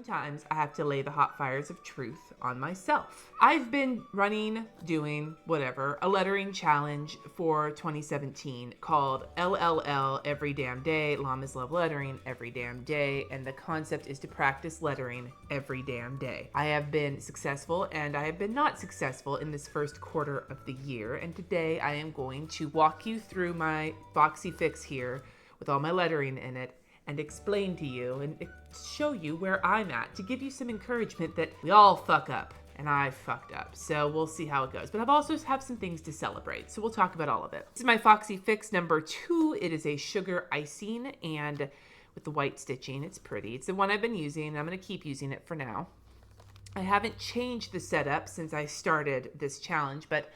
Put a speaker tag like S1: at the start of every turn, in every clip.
S1: Sometimes I have to lay the hot fires of truth on myself. I've been doing a lettering challenge for 2017 called LLL Every Damn Day, Llamas Love Lettering Every Damn Day, and the concept is to practice lettering every damn day. I have been successful and I have been not successful in this first quarter of the year, and today I am going to walk you through my Foxy Fix here with all my lettering in it and explain to you and show you where I'm at to give you some encouragement that we all fuck up, and I fucked up. So we'll see how it goes. But I've also have some things to celebrate, so we'll talk about all of it. This is my Foxy Fix number 2. It is a sugar icing and with the white stitching. It's pretty. It's the one I've been using, and I'm going to keep using it for now. I haven't changed the setup since I started this challenge, but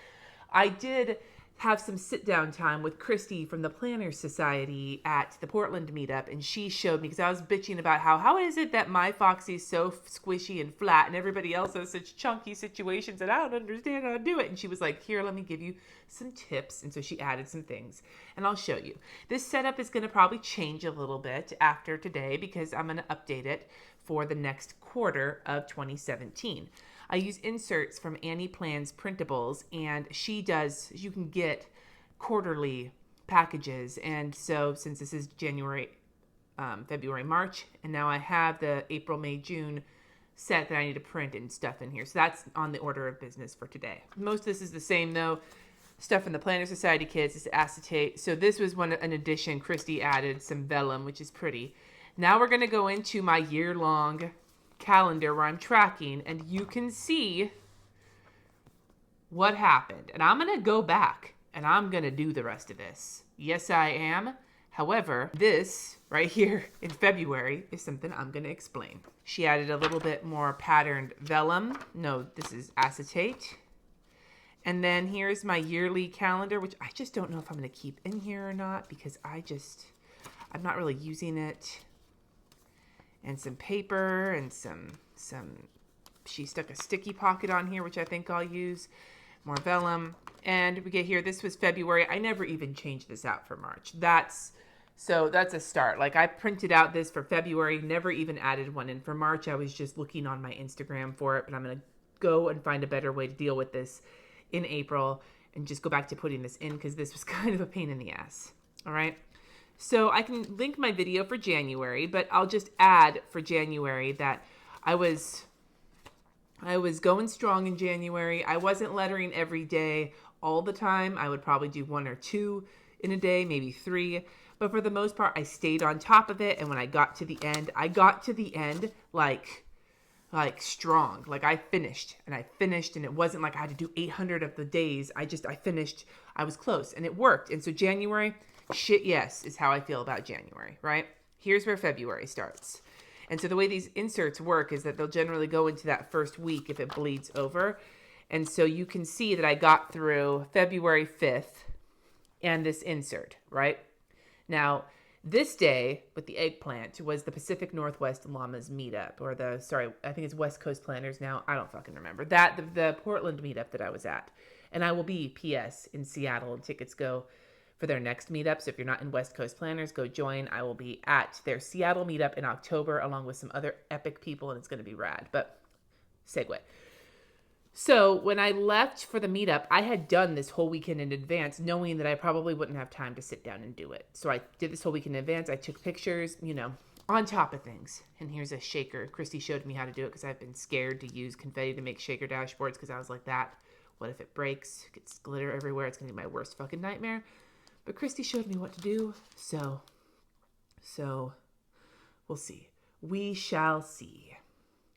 S1: I did have some sit-down time with Christy from the Planner Society at the Portland meetup, and she showed me, because I was bitching about how is it that my Foxy is so squishy and flat and everybody else has such chunky situations and I don't understand how to do it. And she was like, here, let me give you some tips. And so she added some things, and I'll show you. This setup is going to probably change a little bit after today because I'm going to update it for the next quarter of 2017. I use inserts from Annie Plan's printables, and she does, you can get quarterly packages. And so since this is January, February, March, and now I have the April, May, June set that I need to print and stuff in here. So that's on the order of business for today. Most of this is the same though. Stuff from the Planner Society kids is acetate. So this was an addition. Christy added some vellum, which is pretty. Now we're going to go into my year-long calendar where I'm tracking, and you can see what happened. And I'm going to go back and I'm going to do the rest of this. Yes, I am. However, this right here in February is something I'm going to explain. She added a little bit more patterned vellum. No, this is acetate. And then here's my yearly calendar, which I just don't know if I'm going to keep in here or not because I'm not really using it. And some paper and some, she stuck a sticky pocket on here, which I think I'll use. More vellum. And we get here, this was February. I never even changed this out for March. That's a start. Like I printed out this for February, never even added one in for March. I was just looking on my Instagram for it, but I'm going to go and find a better way to deal with this in April and just go back to putting this in because this was kind of a pain in the ass. All right. So I can link my video for January, but I'll just add for January that I was going strong in January. I wasn't lettering every day all the time. I would probably do 1 or 2 in a day, maybe 3. But for the most part, I stayed on top of it. And when I got to the end, like strong. Like I finished, and it wasn't like I had to do 800 of the days. I finished. I was close, and it worked. And so January, shit yes, is how I feel about January, right? Here's where February starts. And so the way these inserts work is that they'll generally go into that first week if it bleeds over. And so you can see that I got through February 5th and this insert, right? Now, this day with the eggplant was the Pacific Northwest Llamas meetup, or I think it's West Coast Planners now. I don't fucking remember. The Portland meetup that I was at. And I will be, P.S., in Seattle, and tickets go for their next meetup. So if you're not in West Coast Planners, go join. I will be at their Seattle meetup in October along with some other epic people, and it's going to be rad. But segue. So when I left for the meetup, I had done this whole weekend in advance, knowing that I probably wouldn't have time to sit down and do it. So I did this whole weekend in advance. I took pictures, on top of things. And here's a shaker. Christy showed me how to do it because I've been scared to use confetti to make shaker dashboards because I was like, what if it breaks? Gets glitter everywhere. It's going to be my worst fucking nightmare. But Christy showed me what to do, so we'll see. We shall see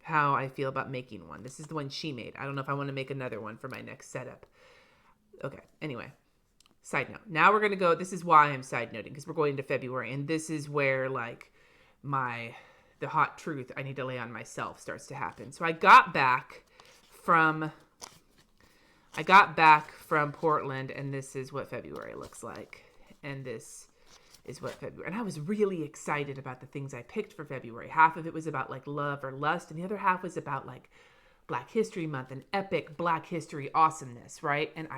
S1: how I feel about making one. This is the one she made. I don't know if I want to make another one for my next setup. Okay, anyway, side note. Now we're going to go, this is why I'm side noting, because we're going into February, and this is where, like, the hot truth I need to lay on myself starts to happen. So I got back from Portland, and this is what February looks like. And this is what February. And I was really excited about the things I picked for February. Half of it was about like love or lust, and the other half was about like Black History Month and epic Black history awesomeness, right? And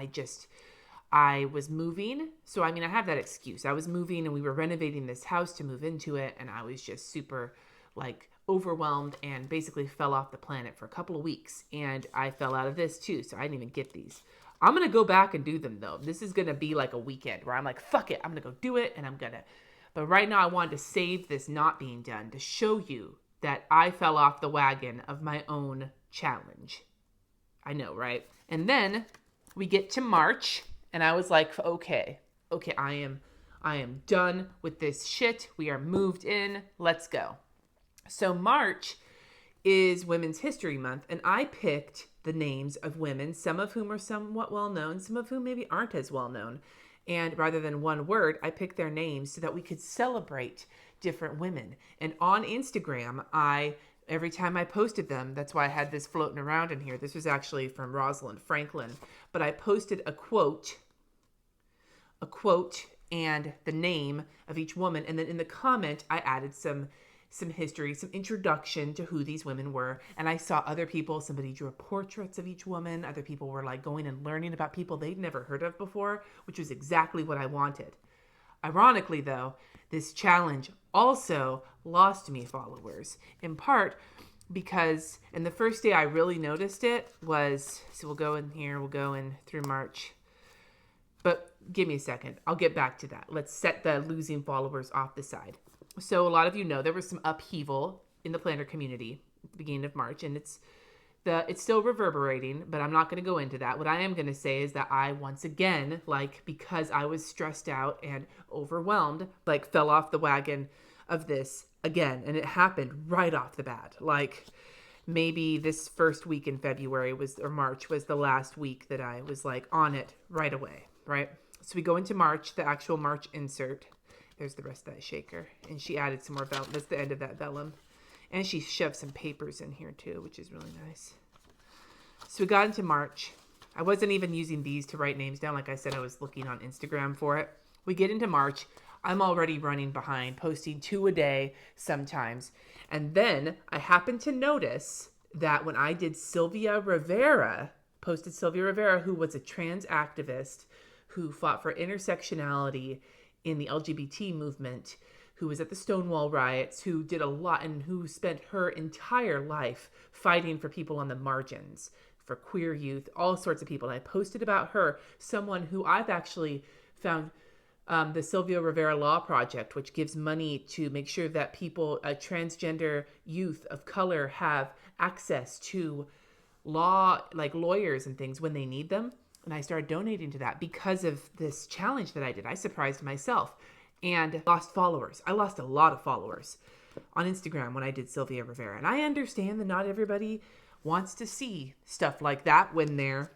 S1: I was moving. So, I mean, I have that excuse. I was moving and we were renovating this house to move into it. And I was just super like overwhelmed and basically fell off the planet for a couple of weeks. And I fell out of this too, so I didn't even get these. I'm going to go back and do them though. This is going to be like a weekend where I'm like, fuck it, I'm going to go do it, and but right now I wanted to save this not being done to show you that I fell off the wagon of my own challenge. I know, right? And then we get to March, and I was like, okay, I am done with this shit. We are moved in. Let's go. So March is Women's History Month, and I picked the names of women, some of whom are somewhat well known, some of whom maybe aren't as well known. And rather than one word, I picked their names so that we could celebrate different women. And on Instagram, every time I posted them, that's why I had this floating around in here. This was actually from Rosalind Franklin, but I posted a quote and the name of each woman. And then in the comment, I added some history, some introduction to who these women were. And I saw other people, somebody drew portraits of each woman. Other people were like going and learning about people they'd never heard of before, which was exactly what I wanted. Ironically though, this challenge also lost me followers, in part because, and the first day I really noticed it was, so we'll go in here, we'll go in through March, but give me a second. I'll get back to that. Let's set the losing followers off the side. So a lot of you know there was some upheaval in the planner community at the beginning of March, and it's still reverberating, but I'm not going to go into that. What I am going to say is that I, once again, because I was stressed out and overwhelmed, fell off the wagon of this again. And it happened right off the bat. Maybe this first week in February or March was the last week that I was on it right away, right? So we go into March, the actual March insert. There's the rest of that shaker. And she added some more vellum. That's the end of that vellum. And she shoved some papers in here too, which is really nice. So we got into March. I wasn't even using these to write names down. Like I said, I was looking on Instagram for it. We get into March. I'm already running behind, posting 2 a day sometimes. And then I happened to notice that when I did posted Sylvia Rivera, who was a trans activist who fought for intersectionality in the LGBT movement, who was at the Stonewall riots, who did a lot and who spent her entire life fighting for people on the margins, for queer youth, all sorts of people. And I posted about her, someone who I've actually found the Sylvia Rivera Law Project, which gives money to make sure that people, transgender youth of color, have access to law, lawyers and things when they need them. And I started donating to that because of this challenge that I did. I surprised myself and lost followers. I lost a lot of followers on Instagram when I did Sylvia Rivera. And I understand that not everybody wants to see stuff like that when they're,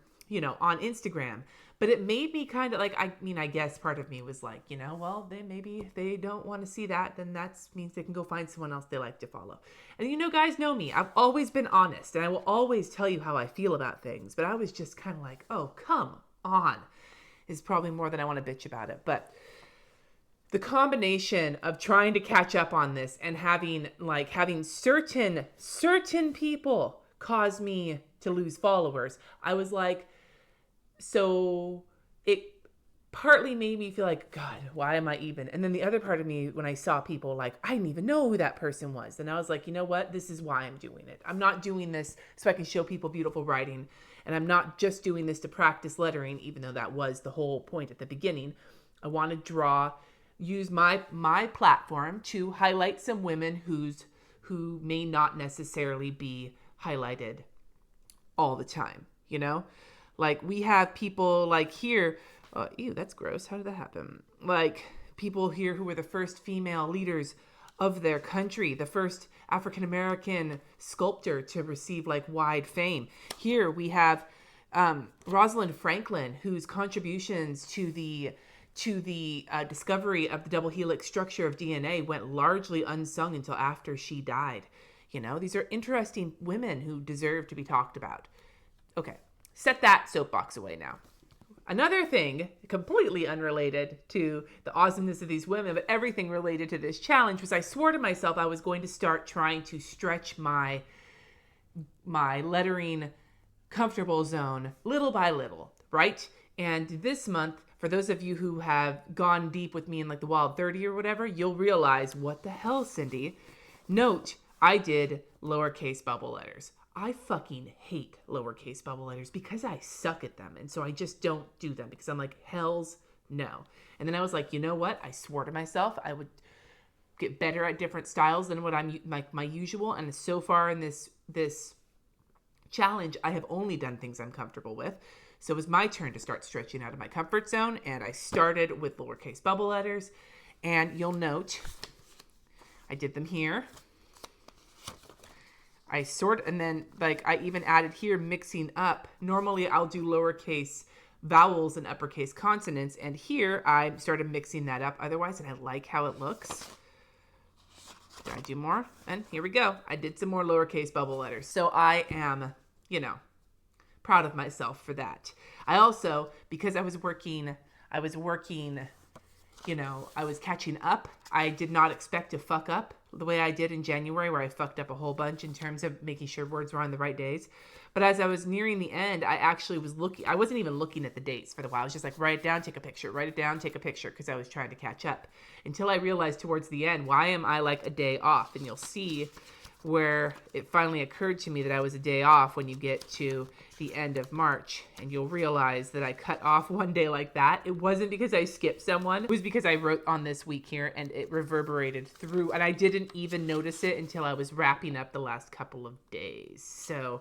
S1: on Instagram. But it made me kind of I guess part of me was well, maybe they don't want to see that. Then that means they can go find someone else they like to follow. And guys know me. I've always been honest and I will always tell you how I feel about things. But I was just kind of oh, come on, is probably more than I want to bitch about it. But the combination of trying to catch up on this and having certain people cause me to lose followers, I was so it partly made me feel God, why am I even? And then the other part of me, when I saw people I didn't even know who that person was. And I was you know what? This is why I'm doing it. I'm not doing this so I can show people beautiful writing. And I'm not just doing this to practice lettering, even though that was the whole point at the beginning. I want to use my platform to highlight some women who may not necessarily be highlighted all the time, we have people here, ew, that's gross. How did that happen? People here who were the first female leaders of their country, the first African-American sculptor to receive wide fame. Here we have Rosalind Franklin, whose contributions to the discovery of the double helix structure of DNA went largely unsung until after she died. These are interesting women who deserve to be talked about. Okay, set that soapbox away now. Another thing, completely unrelated to the awesomeness of these women, but everything related to this challenge, was I swore to myself I was going to start trying to stretch my lettering comfortable zone little by little, right? And this month, for those of you who have gone deep with me in the Wild 30 or whatever, you'll realize, what the hell, Cindy? Note, I did lowercase bubble letters. I fucking hate lowercase bubble letters because I suck at them. And so I just don't do them because I'm like, hell's no. And then I was like, you know what? I swore to myself I would get better at different styles than what I'm like my usual. And so far in this challenge, I have only done things I'm comfortable with. So it was my turn to start stretching out of my comfort zone. And I started with lowercase bubble letters. And you'll note, I did them here. And then like I even added here mixing up. Normally I'll do lowercase vowels and uppercase consonants. And here I started mixing that up otherwise. And I like how it looks. Did I do more? And here we go. I did some more lowercase bubble letters. So I am, proud of myself for that. I also, because I was working, I was catching up. I did not expect to fuck up the way I did in January, where I fucked up a whole bunch in terms of making sure words were on the right days. But as I was nearing the end, I actually was looking. I wasn't even looking at the dates for the while. I was just like, write it down, take a picture, write it down, take a picture, because I was trying to catch up. Until I realized towards the end, why am I like a day off? And you'll see where it finally occurred to me that I was a day off when you get to the end of March, and you'll realize that I cut off one day like that. It wasn't because I skipped someone. It was because I wrote on this week here and it reverberated through, and I didn't even notice it until I was wrapping up the last couple of days. So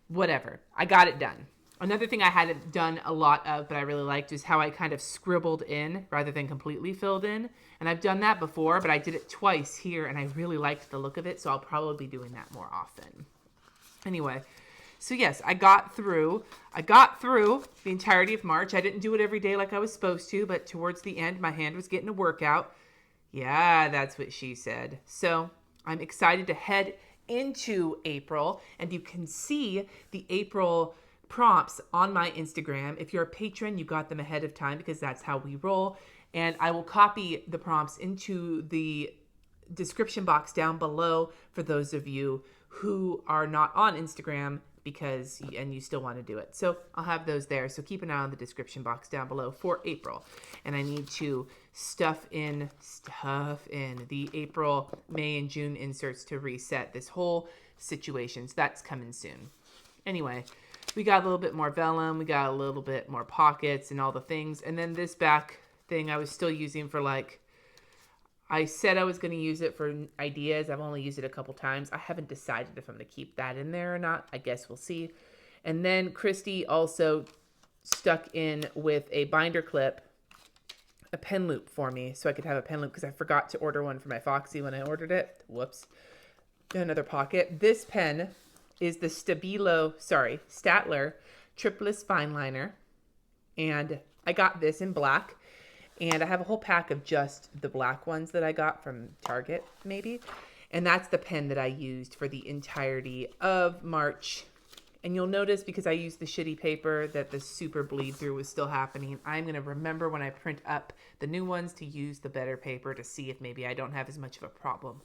S1: whatever, I got it done. Another thing I hadn't done a lot of, but I really liked, is how I kind of scribbled in rather than completely filled in. And I've done that before, but I did it twice here, and I really liked the look of it, so I'll probably be doing that more often. Anyway, so yes, I got through the entirety of March. I didn't do it every day like I was supposed to, but towards the end, my hand was getting a workout. Yeah, that's what she said. So I'm excited to head into April, and you can see the April prompts on my Instagram. If you're a patron, you got them ahead of time because that's how we roll. And I will copy the prompts into the description box down below for those of you who are not on Instagram and you still want to do it. So I'll have those there. So keep an eye on the description box down below for April. And I need to stuff in the April, May, and June inserts to reset this whole situation. So that's coming soon. Anyway, we got a little bit more vellum. We got a little bit more pockets and all the things. And then this back thing I was still using for I said I was going to use it for ideas. I've only used it a couple times. I haven't decided if I'm going to keep that in there or not. I guess we'll see. And then Christy also stuck in with a binder clip, a pen loop for me so I could have a pen loop because I forgot to order one for my Foxy when I ordered it. Whoops. Another pocket. This pen is the Statler Tripless Fine Liner. And I got this in black. And I have a whole pack of just the black ones that I got from Target, maybe. And that's the pen that I used for the entirety of March. And you'll notice, because I used the shitty paper, that the super bleed through was still happening. I'm going to remember when I print up the new ones to use the better paper to see if maybe I don't have as much of a problem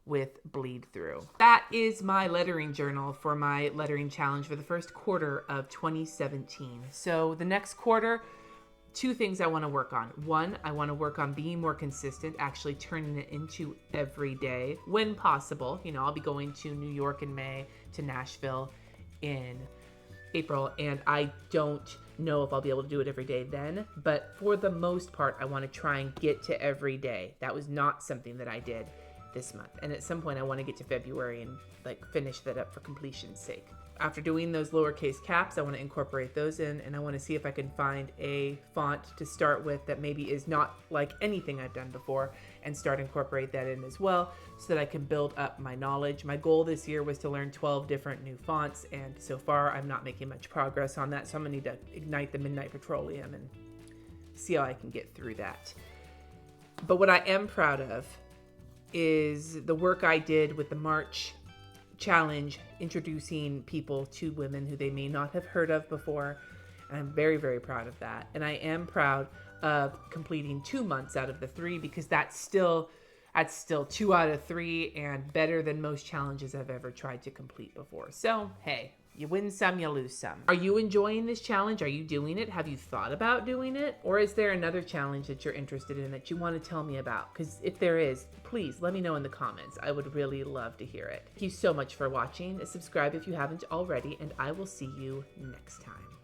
S1: with bleed through. That is my lettering journal for my lettering challenge for the first quarter of 2017. So the next quarter, 2 things I want to work on. 1, I want to work on being more consistent, actually turning it into every day when possible. I'll be going to New York in May, to Nashville in April, and I don't know if I'll be able to do it every day then, but for the most part, I want to try and get to every day. That was not something that I did this month. And at some point, I want to get to February and finish that up for completion's sake. After doing those lowercase caps, I want to incorporate those in, and I want to see if I can find a font to start with that maybe is not like anything I've done before, and start incorporate that in as well so that I can build up my knowledge. My goal this year was to learn 12 different new fonts, and so far I'm not making much progress on that, so I'm going to need to ignite the Midnight Petroleum and see how I can get through that. But what I am proud of is the work I did with the March challenge, introducing people to women who they may not have heard of before. And I'm very, very proud of that. And I am proud of completing 2 months out of the 3, because that's still That's still 2 out of 3 and better than most challenges I've ever tried to complete before. So, hey, you win some, you lose some. Are you enjoying this challenge? Are you doing it? Have you thought about doing it? Or is there another challenge that you're interested in that you want to tell me about? Because if there is, please let me know in the comments. I would really love to hear it. Thank you so much for watching. Subscribe if you haven't already, and I will see you next time.